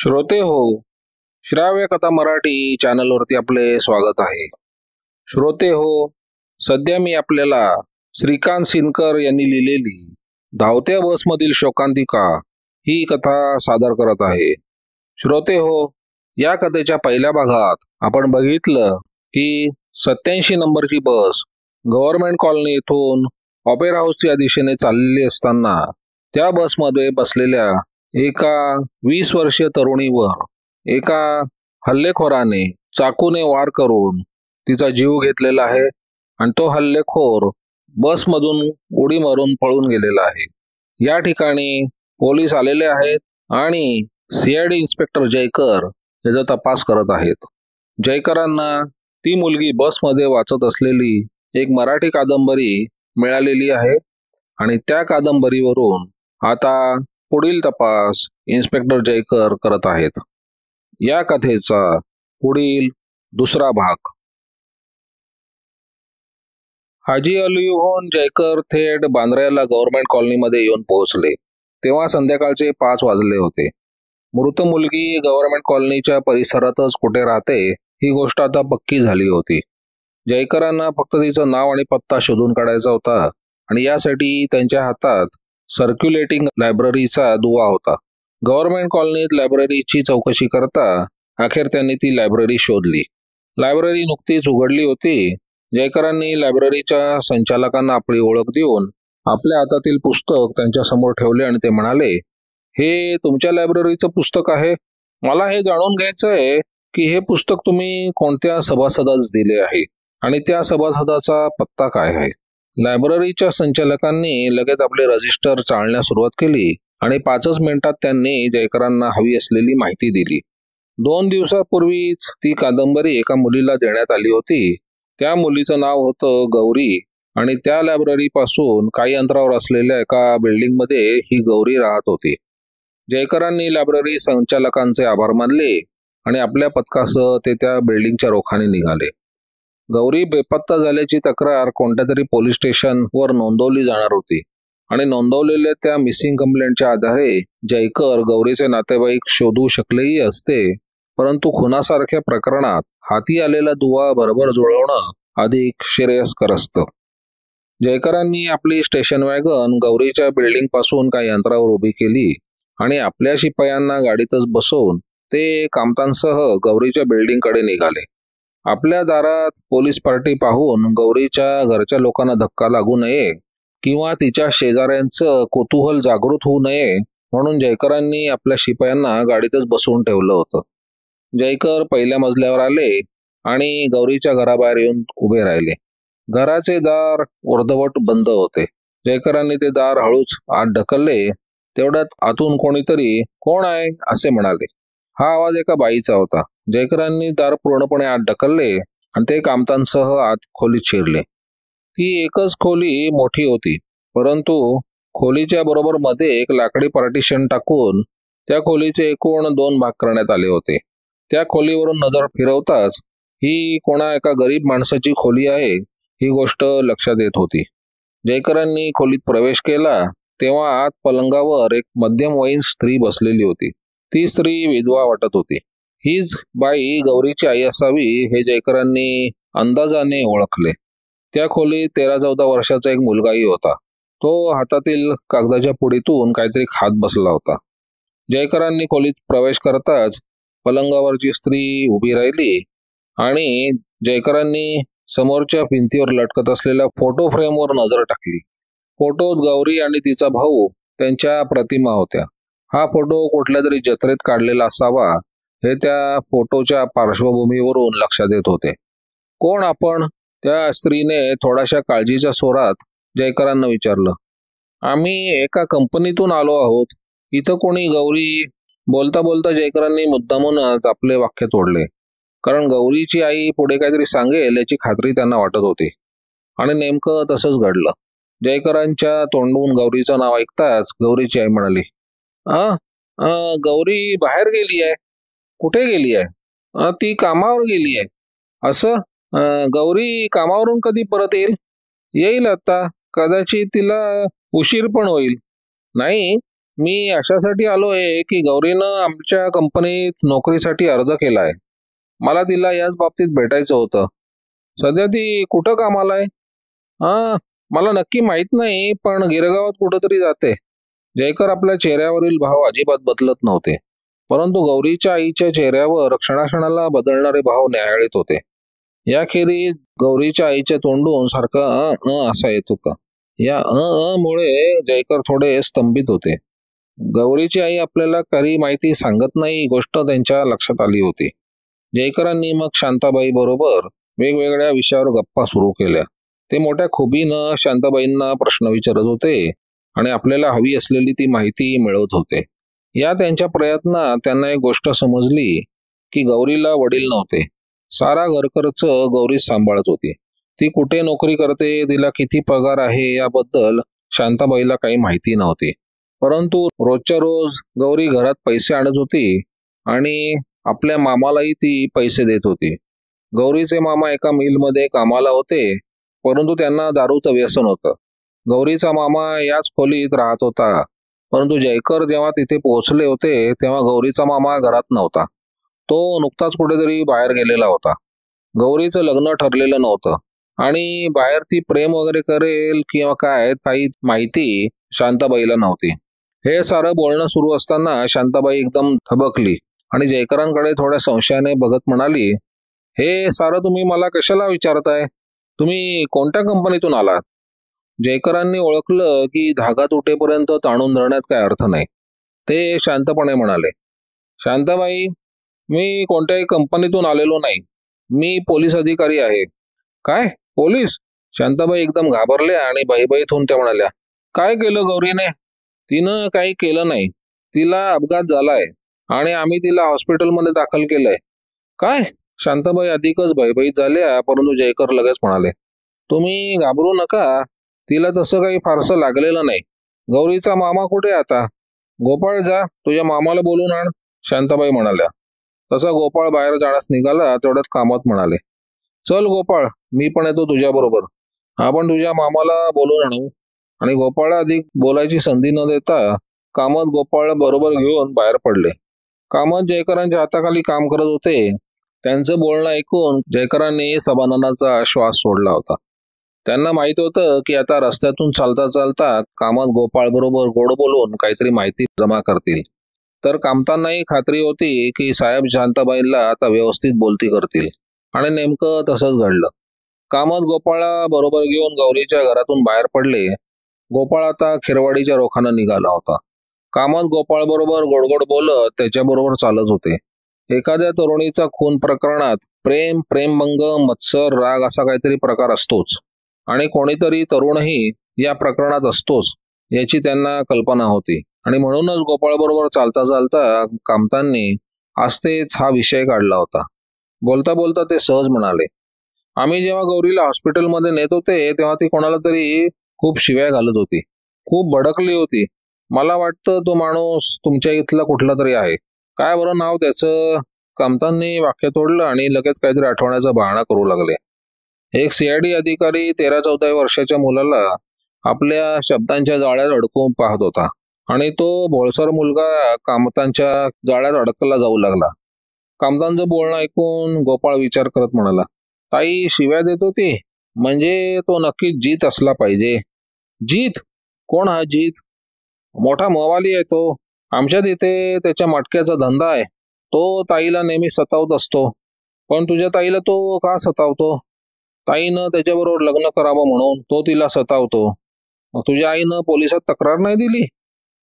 श्रोते हो, श्राव्य कथा मराठी चॅनलवरती आपले स्वागत आहे. श्रोते हो, सध्या मी आपल्याला श्रीकांत सिनकर यांनी लिहिलेली धावत्या बसमधील शोकांतिका ही कथा सादर करत आहे. श्रोते हो, या कथेच्या पहिल्या भागात आपण बघितलं की 87 नंबरची बस गव्हर्नमेंट कॉलनी येथून ऑपेरा हाऊसच्या दिशेने चाललेली असताना त्या बसमध्ये बसलेल्या एका 20 वर्षीय तरुणीवर एका हल्लेखोराने चाकूने वार करून तिचा जीव घेतलेला आहे आणि तो हल्लेखोर बसमधून उडी मारून पळून गेलेला आहे. या ठिकाणी पोलीस आलेले आहेत आणि CID इन्स्पेक्टर जयकर याचा तपास करत आहेत. जयकरांना ती मुलगी बसमध्ये वाचत असलेली एक मराठी कादंबरी मिळालेली आहे आणि त्या कादंबरीवरून आता पुढील तपास इन्स्पेक्टर जयकर करत आहेत. या कथेचा पुढील दुसरा भाग. हाजी अलीहून जयकर थेट बांद्र्याला गव्हर्नमेंट कॉलनीमध्ये येऊन पोहोचले तेव्हा संध्याकाळचे 5 वाजले होते. मृत मुलगी गव्हर्नमेंट कॉलनीच्या परिसरातच कुठे राहते ही गोष्ट आता पक्की झाली होती. जयकरांना फक्त तिचं नाव आणि पत्ता शोधून काढायचा होता आणि यासाठी त्यांच्या हातात सर्क्युलेटिंग लायब्ररीचा दुवा होता. गव्हर्नमेंट कॉलनीत लायब्ररीची चौकशी करता अखेर त्यांनी ती लायब्ररी शोधली. लायब्ररी नुकतीच उघडली होती. जयकरांनी लायब्ररीच्या संचालकांना आपली ओळख देऊन आपल्या हातातील पुस्तक त्यांच्या समोर ठेवले आणि ते म्हणाले, हे तुमच्या लायब्ररीचं पुस्तक आहे. मला हे जाणून घ्यायचं आहे की हे पुस्तक तुम्ही कोणत्या सभासदास दिले आहे आणि त्या सभासदाचा पत्ता काय आहे. लायब्ररीच्या संचालकांनी लगेच आपले रजिस्टर चाळण्यास सुरुवात केली आणि 5 मिनिटात त्यांनी जयकरांना हवी असलेली माहिती दिली. 2 दिवसापूर्वीच ती कादंबरी एका मुलीला देण्यात आली होती. त्या मुलीचं नाव होतं गौरी आणि त्या लायब्ररीपासून काही अंतरावर असलेल्या एका बिल्डिंगमध्ये ही गौरी राहत होती. जयकरांनी लायब्ररी संचालकांचे आभार मानले आणि आपल्या पथकासह ते त्या बिल्डिंगच्या रोखाने निघाले. गौरी बेपत्ता झाल्याची तक्रार कोणत्या तरी पोलीस स्टेशनवर नोंदवली जाणार होती आणि नोंदवलेल्या त्या मिसिंग कंप्लेंटच्या आधारे जयकर गौरीचे नातेवाईक शोधू शकलेही असते, परंतु खुनासारख्या प्रकरणात हाती आलेला दुवा बरोबर जुळवणं अधिक श्रेयस्कर असतं. जयकरांनी आपली स्टेशन वॅगन गौरीच्या बिल्डिंग पासून काही अंतरावर उभी केली आणि आपल्या शिपायांना गाडीतच बसवून ते कामतांसह गौरीच्या बिल्डिंगकडे निघाले. आपल्या दारात पोलीस पार्टी पाहून गौरीच्या घरच्या लोकांना धक्का लागू नये किंवा तिच्या शेजाऱ्यांचं कुतूहल जागृत होऊ नये म्हणून जयकरांनी आपल्या शिपायांना गाडीतच बसवून ठेवलं होतं. जयकर पहिल्या मजल्यावर आले आणि गौरीच्या घराबाहेर येऊन उभे राहिले. घराचे दार अर्धवट बंद होते. जयकरांनी ते दार हळूच आत ढकलले. तेवढ्यात आतून कोणीतरी कोण आहे असे म्हणाले. हा आवाज एका बाईचा होता. जयकरांनी दार पूर्णपणे आत ढकलले आणि ते कामतांसह आत खोलीत शिरले. ती एकच खोली मोठी होती, परंतु खोलीच्या बरोबर मध्ये एक लाकडी पार्टिशन टाकून त्या खोलीचे एकूण 2 भाग करण्यात आले होते. त्या खोलीवरून नजर फिरवताच ही कोणा एका गरीब माणसाची खोली आहे ही गोष्ट लक्षात येत होती. जयकरांनी खोलीत प्रवेश केला तेव्हा आत पलंगावर एक मध्यमवयीन स्त्री बसलेली होती. ती स्त्री विधवा वाटत होती. हीच बाई गौरीची आई असावी हे जयकरांनी अंदाजाने ओळखले. त्या खोलीत 13-14 वर्षाचा एक मुलगाही होता. तो हातातील कागदाच्या पुडीतून काहीतरी खात बसला होता. जयकरांनी खोलीत प्रवेश करताच पलंगावरची स्त्री उभी राहिली आणि जयकरांनी समोरच्या भिंतीवर लटकत असलेल्या फोटो फ्रेमवर नजर टाकली. फोटोत गौरी आणि तिचा भाऊ त्यांच्या प्रतिमा होत्या. हा फोटो कुठल्या तरी जत्रेत काढलेला असावा हे त्या फोटोच्या पार्श्वभूमीवरून लक्षात येत होते. कोण आपण? त्या स्त्रीने थोड्याशा काळजीच्या स्वरात जयकरांना विचारलं. आम्ही एका कंपनीतून आलो आहोत. इथं कोणी गौरी? बोलता बोलता जयकरांनी मुद्दामूनच आपले वाक्य तोडले, कारण गौरीची आई पुढे काहीतरी सांगेल याची खात्री त्यांना वाटत होती. आणि नेमकं तसंच घडलं. जयकरांच्या तोंडून गौरीचं नाव ऐकताच गौरीची आई म्हणाली, गौरी बाहेर गेली आहे. कुठे गेली आहे? ती कामावर गेली आहे. असं? गौरी कामावरून कधी परत येईल? येईल आता. कदाचित तिला उशीर पण होईल. नाही, मी अशासाठी आलोय की गौरीनं आमच्या कंपनीत नोकरीसाठी अर्ज केलाय. मला तिला याच बाबतीत भेटायचं होतं. सध्या ती कुठं कामाला आहे? हा, मला नक्की माहित नाही, पण गिरगावात कुठंतरी जाते. जयकर आपल्या चेहऱ्यावरील भाव अजिबात बदलत नव्हते, परंतु गौरीच्या आईच्या चेहऱ्यावर क्षणाक्षणाला बदलणारे भाव न्याहाळीत होते. याखेरीज गौरीच्या आईच्या तोंडून सारखं असा येत होता. या मुळे जयकर थोडे स्तंभित होते. गौरीची आई आपल्याला खरी माहिती सांगत नाही, ही गोष्ट त्यांच्या लक्षात आली होती. जयकरांनी मग शांताबाई बरोबर वेगवेगळ्या विषयावर गप्पा सुरू केल्या. ते मोठ्या खुबीनं शांताबाईंना प्रश्न विचारत होते आणि आपल्याला हवी असलेली ती माहिती मिळवत होते. या त्यांच्या प्रयत्नात त्यांना एक गोष्ट समजली की गौरीला वडील नव्हते. सारा घरखर्च गौरीच सांभाळत होती. ती कुठे नोकरी करते, तिला किती पगार आहे याबद्दल शांताबाईला काही माहिती नव्हती. परंतु रोजच्या रोज गौरी घरात पैसे आणत होती आणि आपल्या मामालाही ती पैसे देत होती. गौरीचे मामा एका मिलमध्ये कामाला होते, परंतु त्यांना दारूचं व्यसन होतं. गौरीचा मामा याच खोलीत राहत होता, परंतु जयकर जेव्हा तिथे पोहोचले होते तेव्हा गौरीचा मामा घरात नव्हता. तो नुकताच कुठेतरी बाहेर गेलेला होता. गौरीचं लग्न ठरलेलं नव्हतं आणि बाहेर ती प्रेम वगैरे करेल किंवा काय काही माहिती शांताबाईला नव्हती. हे सारं बोलणं सुरू असताना शांताबाई एकदम थबकली आणि जयकरांकडे थोड्या संशयाने बघत म्हणाली, हे सारं तुम्ही मला कशाला विचारताय? तुम्ही कोणत्या कंपनीतून आलात? जयकरांनी ओळखलं की धागा तुटेपर्यंत ताणून धरण्यात काय अर्थ नाही. ते शांतपणे म्हणाले, शांताबाई, मी कोणत्याही कंपनीतून आलेलो नाही. मी पोलीस अधिकारी आहे. काय? पोलीस? शांताबाई एकदम घाबरल्या आणि बाईबाईत होऊन त्या म्हणाल्या, काय केलं गौरीने? तिनं काही केलं नाही. तिला अपघात झालाय आणि आम्ही तिला हॉस्पिटलमध्ये दाखल केलंय. काय? शांताबाई अधिकच भयभीत झाल्या, परंतु जयकर लगेच म्हणाले, तुम्ही घाबरू नका. तिला तसं काही फारसं लागलेलं नाही. गौरीचा मामा कुठे आता? गोपाळ, जा तुझ्या मामाला बोलून आण, शांताबाई म्हणाल्या. तसा गोपाळ बाहेर जाण्यास निघाला. तेवढ्यात कामत म्हणाले, चल गोपाळ, मी पण येतो तुझ्याबरोबर. आपण तुझ्या मामाला बोलून आणू. आणि गोपाळला अधिक बोलायची संधी न देता कामत गोपाळ बरोबर घेऊन बाहेर पडले. कामत जयकरांच्या हाताखाली काम करत होते. त्यांचं बोलणं ऐकून जयकरांनी समाधानाचा श्वास सोडला होता. त्यांना माहित होतं की आता रस्त्यातून चालता चालता कामत गोपाळ बरोबर गोड बोलून काहीतरी माहिती जमा करतील. तर कामतांनाही खात्री होती की साहेब शांताबाईंना आता व्यवस्थित बोलती करतील. आणि नेमकं तसंच घडलं. कामत गोपाळला बरोबर घेऊन गौरीच्या घरातून बाहेर पडले. गोपाळ आता खिरवाडीच्या रोखानं निघाला होता. कामत गोपाळ बरोबर गोडगोड बोलत त्याच्याबरोबर चालत होते. एखाद्या तरुणीचा खून प्रकरणात प्रेम, प्रेमभंग, मत्सर, राग असा काहीतरी प्रकार असतोच आणि कोणीतरी तरुणही या प्रकरणात असतोच याची त्यांना कल्पना होती. आणि म्हणूनच गोपाळ बरोबर चालता चालता कामतांनी आज तेच हा विषय काढला होता. बोलता बोलता ते सहज म्हणाले, आम्ही जेव्हा गौरीला हॉस्पिटलमध्ये नेत होते तेव्हा ती कोणाला तरी खूप शिव्या घालत होती. खूप भडकली होती. मला वाटतं तो माणूस तुमच्या इथला कुठला तरी आहे. काय बरं नाव त्याचं? कामतांनी वाक्य तोडलं आणि लगेच काहीतरी आठवण्याचा बहाणा करू लागले. एक सीआयडी अधिकारी 13-14 वर्षाच्या मुलाला आपल्या शब्दांच्या जाळ्यात अडकवून पाहत होता आणि तो भोळसर मुलगा कामतांच्या जाळ्यात अडकला जाऊ लागला. कामतांचं बोलणं ऐकून गोपाळ विचार करत म्हणाला, ताई शिव्या देत होती म्हणजे तो नक्की जीत असला पाहिजे. जीत? कोण हा जीत? मोठा मोवाली आहे तो. आमच्या तिथे त्याच्या मटक्याचा धंदा आहे. तो ताईला नेहमी सतावत असतो. पण तुझ्या ताईला तो का सतावतो? ताईनं त्याच्याबरोबर लग्न करावं म्हणून तो तिला सतावतो. मग तुझ्या आईनं पोलिसात तक्रार नाही दिली?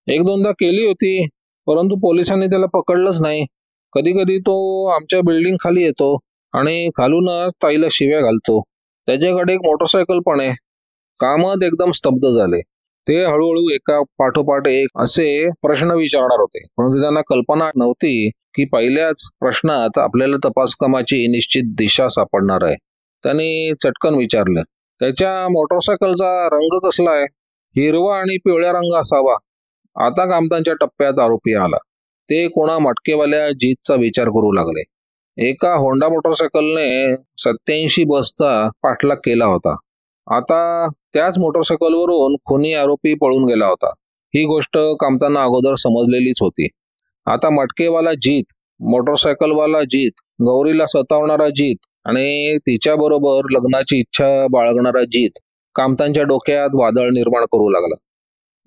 1-2दा केली होती, परंतु पोलिसांनी त्याला पकडलंच नाही. कधी कधी तो आमच्या बिल्डिंग खाली येतो आणि खालूनच ताईला शिव्या घालतो. त्याच्याकडे एक मोटरसायकल पण आहे. कामत एकदम स्तब्ध झाले. ते हळूहळू एका पाठोपाठ एक असे प्रश्न विचारणार होते, परंतु त्यांना कल्पना नव्हती की पहिल्याच प्रश्नात आपल्याला तपासकामाची निश्चित दिशा सापडणार आहे. त्यांनी चटकन विचारलं, त्याच्या मोटरसायकलचा रंग कसला आहे? हिरवा आणि पिवळ्या रंग असावा. आता कामतांच्या टप्प्यात आरोपी आला. ते कोणा मटकेवाल्या जीतचा विचार करू लागले. एका होंडा मोटरसायकलने 87 बसचा पाठलाग केला होता. आता त्याच मोटरसायकलवरून खुनी आरोपी पळून गेला होता. ही गोष्ट कामतांना अगोदर समजलेलीच होती. आता मटकेवाला जीत, मोटरसायकलवाला जीत, गौरीला सतावणारा जीत आणि तिच्याबरोबर लग्नाची इच्छा बाळगणारा जीत कामतांच्या डोक्यात वादळ निर्माण करू लागला.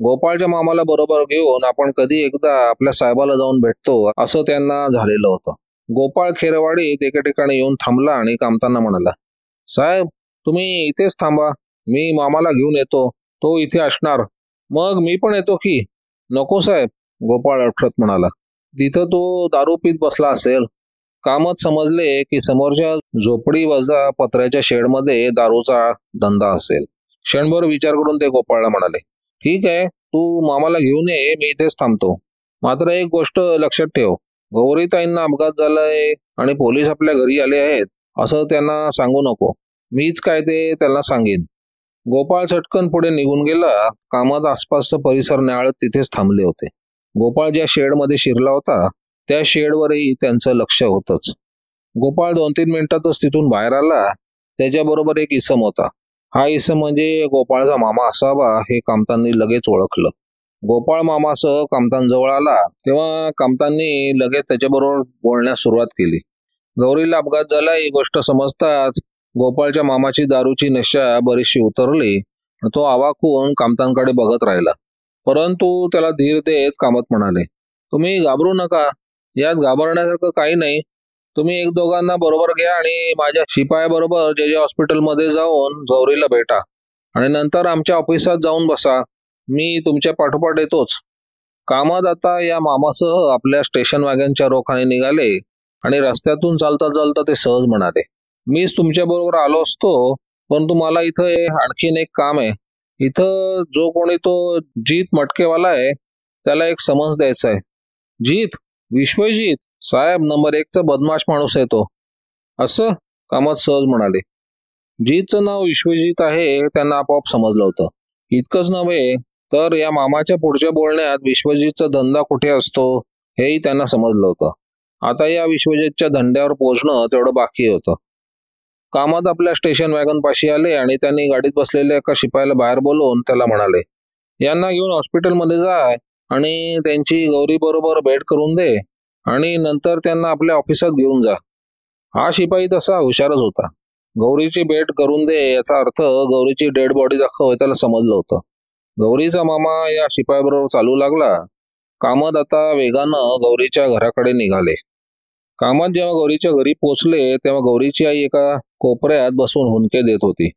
गोपाळच्या मामाला बरोबर घेऊन आपण कधी एकदा आपल्या साहेबाला जाऊन भेटतो असं त्यांना झालेलं होतं. गोपाळ खेरवाडीत एके ठिकाणी येऊन थांबला आणि कामतांना म्हणाला, साहेब तुम्ही इथेच थांबा, मी मामाला घेऊन येतो, तो इथे असणार. मग मी पण येतो की. नको साहेब, गोपाळ अडखळत म्हणाला. तिथं तो दारू पीत बसला असेल. कामच समजले की समोरच्या झोपडी वजा पत्र्याच्या शेडमध्ये दारूचा धंदा असेल. क्षणभर विचार करून ते गोपाळला म्हणाले, ठीक आहे, तू मामाला घेऊन ये, मी इथेच थांबतो. मात्र एक गोष्ट लक्षात ठेव, गौरीताईंना अपघात झालाय आणि पोलीस आपल्या घरी आले आहेत असं त्यांना सांगू नको. मीच काय ते त्यांना सांगेन. गोपाळ चटकन पुढे निघून गेला. कामत आसपासचा परिसर न्याहाळत तिथेच थांबले होते. गोपाळ ज्या शेडमध्ये शिरला होता त्या शेडवरही त्यांचं लक्ष होतंच. गोपाळ 2-3 मिनिटातच तिथून बाहेर आला. त्याच्याबरोबर एक इसम होता. हा इसम म्हणजे गोपाळचा मामा असावा हे कामतांनी लगेच ओळखलं. गोपाळ मामासह कामतांजवळ आला तेव्हा कामतांनी लगेच त्याच्याबरोबर बोलण्यास सुरुवात केली. गौरीला अपघात झाला ही गोष्ट समजताच गोपाळच्या मामाची दारूची नशा बरीचशी उतरली. तो अवाक होऊन कामतांकडे बघत राहिला. परंतु त्याला धीर देत कामत म्हणाले, तुम्ही घाबरू नका, यात घाबरण्यासारखं काही नाही. तुम्ही एक दोघांना बरोबर घ्या आणि माझ्या शिपायाबरोबर जे हॉस्पिटलमध्ये जाऊन गौरीला भेटा आणि नंतर आमच्या ऑफिसात जाऊन बसा. मी तुमच्या पाठोपाठ येतोच. कामत आता या मामासह आपल्या स्टेशन वॅगनच्या रोखाने निघाले आणि रस्त्यातून चालता चालता ते सहज म्हणाले, मीच तुमच्या बरोबर आलो असतो, परंतु मला इथं आणखीन एक काम आहे. इथं जो कोणी तो जीत मटकेवाला आहे त्याला एक समन्स द्यायचा आहे. जीत? विश्वजीत? साहेब नंबर 1चा बदमाश माणूस आहे तो. असं? कामत सहज म्हणाले. जीतचं नाव विश्वजीत आहे हे त्यांना आपोआप समजलं होतं. इतकंच नव्हे तर या मामाच्या पुढच्या बोलण्यात विश्वजीतचा धंदा कुठे असतो हेही त्यांना समजलं होतं. आता या विश्वजीतच्या धंद्यावर पोहोचणं तेवढं बाकी होतं. कामत आपल्या स्टेशन वॅगन पाशी आले आणि त्यांनी गाडीत बसलेल्या एका शिपायाला बाहेर बोलवून त्याला म्हणाले, यांना घेऊन हॉस्पिटलमध्ये जा आणि त्यांची गौरी बरोबर भेट करून दे आणि नंतर त्यांना आपल्या ऑफिसात घेऊन जा. हा शिपाई तसा हुशारच होता. गौरीची भेट करून दे याचा अर्थ गौरीची डेड बॉडी दाखव हे त्याला समजलं होतं. गौरीचा मामा या शिपायाबरोबर चालू लागला. कामत आता वेगानं गौरीच्या घराकडे निघाले. कामत जेव्हा गौरीच्या घरी पोचले तेव्हा गौरीची आई एका कोपऱ्यात बसून हुंदके देत होती.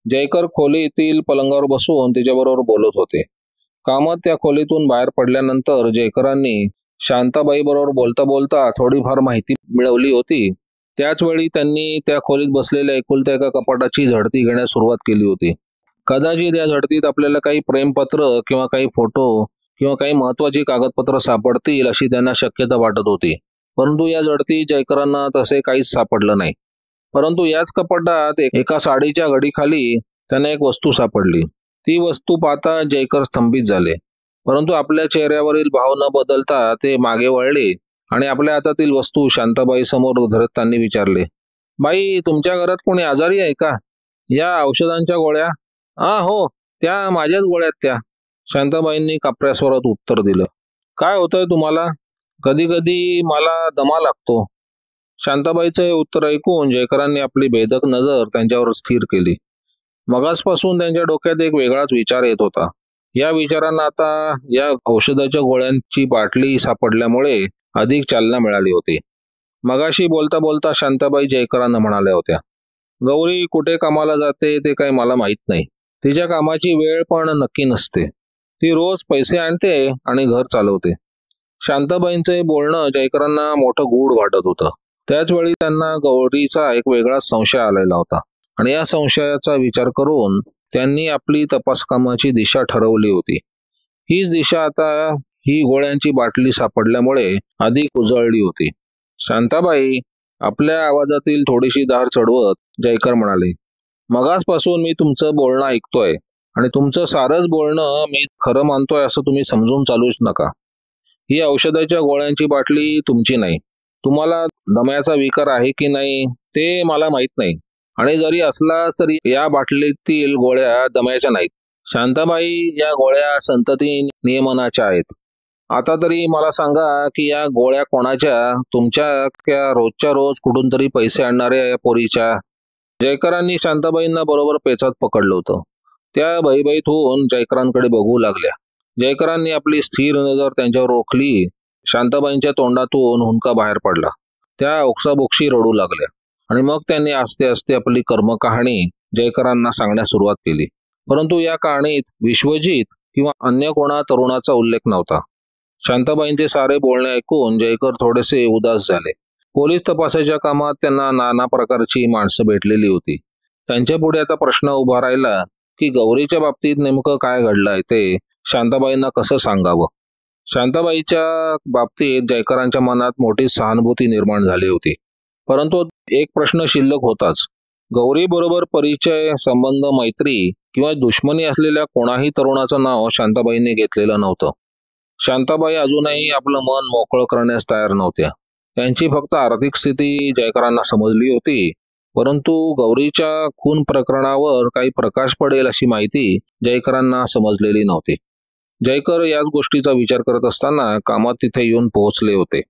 जयकर खोलीतील पलंगावर बसून तिच्याबरोबर बोलत होते. कामत त्या खोलीतून बाहेर पडल्यानंतर जयकरांनी शांताबाई बरोबर बोलता बोलता थोडीफार माहिती मिळवली होती. त्याच वेळी त्यांनी त्या खोलीत बसलेल्या एकुलत्या एका कपाटाची झडती घेण्यास सुरुवात केली होती. कदाचित या झडतीत आपल्याला काही प्रेमपत्र किंवा काही फोटो किंवा काही महत्वाची कागदपत्र सापडतील अशी त्यांना शक्यता वाटत होती. परंतु या झडतीत जयकरांना तसे काहीच सापडलं नाही. परंतु याच कपाटात एका साडीच्या घडीखाली त्यांना एक वस्तू सापडली. ती वस्तू पाहता जयकर स्तंभित झाले. परंतु आपल्या चेहऱ्यावरील भाव न बदलता ते मागे वळले आणि आपल्या हातातील वस्तू शांताबाई समोर धरत त्यांनी विचारले, बाई तुमच्या घरात कोणी आजारी आहे का? या औषधांच्या गोळ्या? हो, त्या माझ्याच गोळ्यात त्या. शांताबाईंनी कापऱ्या स्वरात उत्तर दिलं. काय होतंय तुम्हाला? कधी कधी मला दमा लागतो. शांताबाईचं हे उत्तर ऐकून जयकरांनी आपली भेदक नजर त्यांच्यावर स्थिर केली. मगासपासून त्यांच्या डोक्यात एक वेगळाच विचार येत होता. या विचारांना आता या औषधाच्या गोळ्यांची बाटली सापडल्यामुळे अधिक चालना मिळाली होती. मगाशी बोलता बोलता शांताबाई जयकरांना म्हणाल्या होत्या, गौरी कुठे कामाला जाते ते काही मला माहीत नाही. तिच्या कामाची वेळ पण नक्की नसते. ती रोज पैसे आणते आणि घर चालवते. शांताबाईंचे बोलणं जयकरांना मोठं गूढ वाटत होतं. त्याच वेळी त्यांना गौरीचा एक वेगळाच संशय आलेला होता आणि या संशयाचा विचार करून त्यांनी आपली तपास कामाची दिशा ठरवली होती. हीच दिशा आता ही गोळ्यांची बाटली सापडल्यामुळे अधिक उजळली होती. शांताबाई, आपल्या आवाजातील थोडीशी धार चढवत जयकर म्हणाले, मगासपासून मी तुमचं बोलणं ऐकतोय आणि तुमचं सारंच बोलणं मी खरं मानतोय असं तुम्ही समजून चालूच नका. ही औषधाच्या गोळ्यांची बाटली तुमची नाही. तुम्हाला दम्याचा विकार आहे की नाही ते मला माहित नाही आणि जरी असलाच तरी या बाटलीतील गोळ्या दम्याच्या नाहीत. शांताबाई, या गोळ्या संतती नियमनाच्या आहेत. आता तरी मला सांगा की या गोळ्या कोणाच्या, तुमच्या त्या रोजच्या रोज कुठून तरी पैसे आणणाऱ्या या पोरीच्या? जयकरांनी शांताबाईंना बरोबर पेचात पकडलं होतं. त्या भयभीत होऊन जयकरांकडे बघू लागल्या. जयकरांनी आपली स्थिर नजर त्यांच्यावर रोखली. शांताबाईंच्या तोंडातून हुंदका बाहेर पडला. त्या ओक्साबोक्शी रडू लागल्या आणि मग त्यांनी आस्ते आस्ते आपली कर्मकहाणी जयकरांना सांगण्यास सुरुवात केली. परंतु या कहाणीत विश्वजित किंवा अन्य कोणा तरुणाचा उल्लेख नव्हता. शांताबाईंचे सारे बोलणे ऐकून जयकर थोडेसे उदास झाले. पोलीस तपासाच्या कामात त्यांना नाना प्रकारची माणसं भेटलेली होती. त्यांच्या पुढे आता प्रश्न उभा राहिला की गौरीच्या बाबतीत नेमकं काय घडलंय ते शांताबाईंना कसं सांगावं. शांताबाईच्या बाबतीत जयकरांच्या मनात मोठी सहानुभूती निर्माण झाली होती. परंतु एक प्रश्न शिल्लक होताच. गौरी बरोबर परिचय, संबंध, मैत्री किंवा दुश्मनी असलेल्या कोणाही तरुणाचं नाव शांताबाईंनी घेतलेलं नव्हतं. शांताबाई अजूनही आपलं मन मोकळं करण्यास तयार नव्हत्या. त्यांची फक्त आर्थिक स्थिती जयकरांना समजली होती. परंतु गौरीच्या खून प्रकरणावर काही प्रकाश पडेल अशी माहिती जयकरांना समजलेली नव्हती. जयकर याच गोष्टीचा विचार करत असताना कामात तिथे येऊन पोहोचले होते.